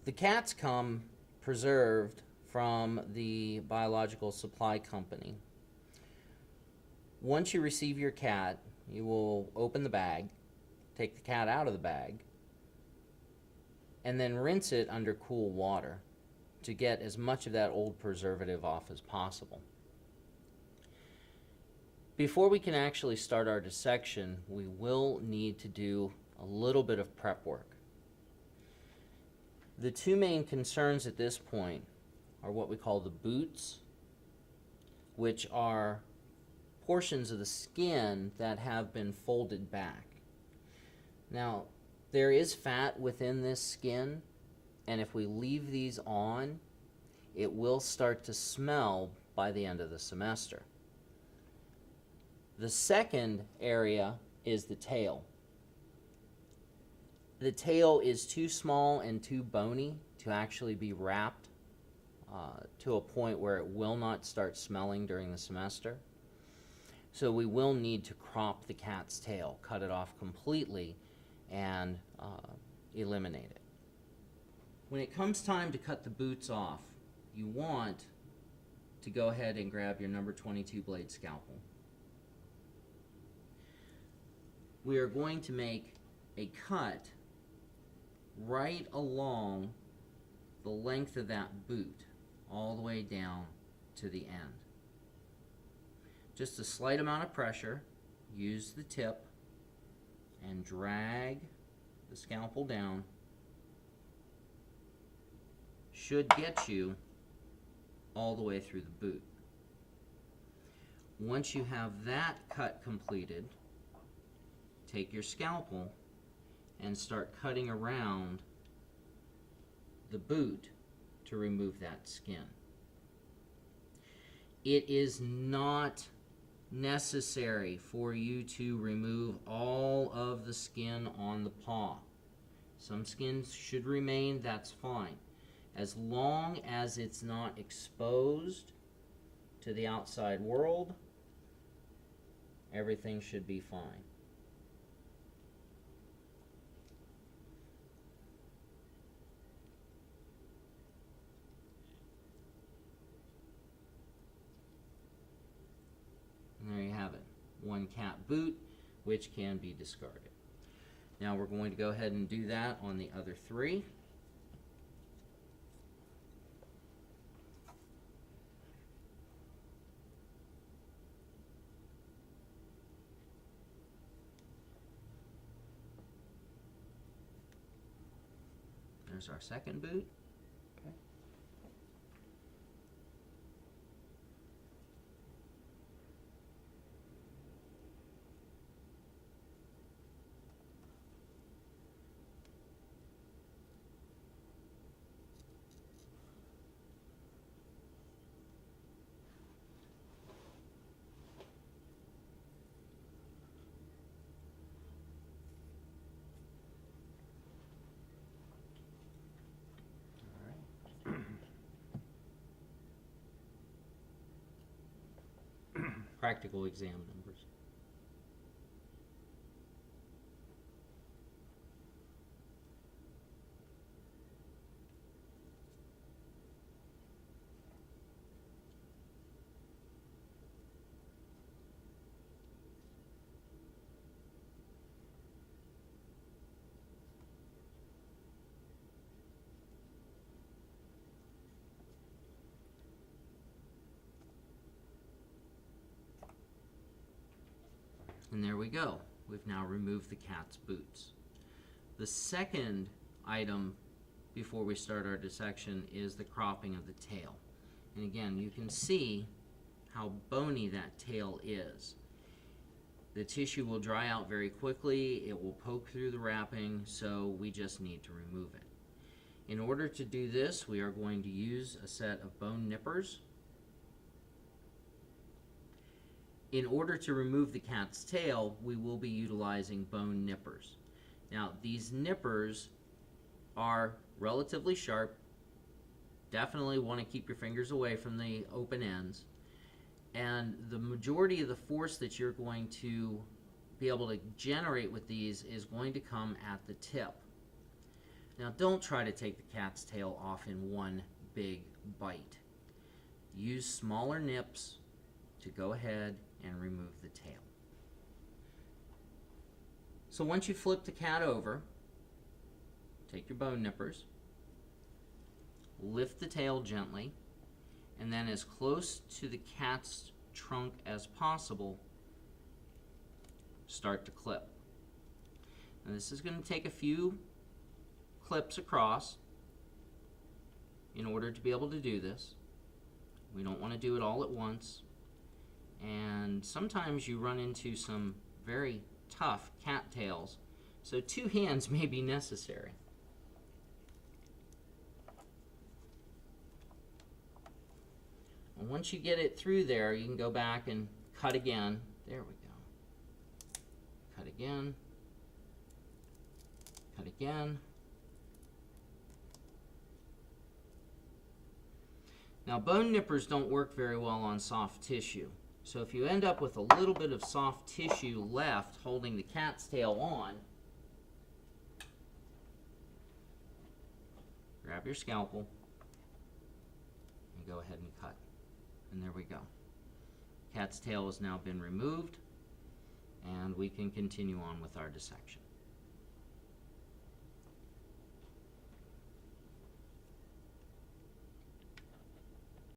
The cats come preserved from the biological supply company. Once you receive your cat, you will open the bag, take the cat out of the bag, and then rinse it under cool water to get as much of that old preservative off as possible. Before we can actually start our dissection, we will need to do a little bit of prep work. The two main concerns at this point are what we call the boots, which are portions of the skin that have been folded back. Now, there is fat within this skin, and if we leave these on, it will start to smell by the end of the semester. The second area is the tail. The tail is too small and too bony to actually be wrapped to a point where it will not start smelling during the semester. So we will need to crop the cat's tail, cut it off completely, and eliminate it. When it comes time to cut the boots off, you want to go ahead and grab your number 22 blade scalpel. We are going to make a cut right along the length of that boot, all the way down to the end. Just a slight amount of pressure, use the tip, and drag the scalpel down. Should get you all the way through the boot. Once you have that cut completed, take your scalpel and start cutting around the boot to remove that skin. It is not necessary for you to remove all of the skin on the paw. Some skins should remain, that's fine. As long as it's not exposed to the outside world, everything should be fine. And there you have it, one cat boot, which can be discarded. Now we're going to go ahead and do that on the other three. There's our second boot. Okay. Practical exam numbers. And there we go. We've now removed the cat's boots. The second item before we start our dissection is the cropping of the tail. And again, you can see how bony that tail is. The tissue will dry out very quickly, it will poke through the wrapping, so we just need to remove it. In order to do this, we are going to use a set of bone nippers. In order to remove the cat's tail, we will be utilizing bone nippers. Now, these nippers are relatively sharp. Definitely want to keep your fingers away from the open ends. And the majority of the force that you're going to be able to generate with these is going to come at the tip. Now don't try to take the cat's tail off in one big bite. Use smaller nips to go ahead and remove the tail. So once you flip the cat over, take your bone nippers, lift the tail gently, and then as close to the cat's trunk as possible, start to clip. Now this is going to take a few clips across in order to be able to do this. We don't want to do it all at once, and sometimes you run into some very tough cattails, so 2 hands may be necessary. And once you get it through there, you can go back and cut again. There we go. Cut again. Cut again. Now, bone nippers don't work very well on soft tissue. So if you end up with a little bit of soft tissue left holding the cat's tail on, grab your scalpel and go ahead and cut. And there we go. Cat's tail has now been removed, and we can continue on with our dissection.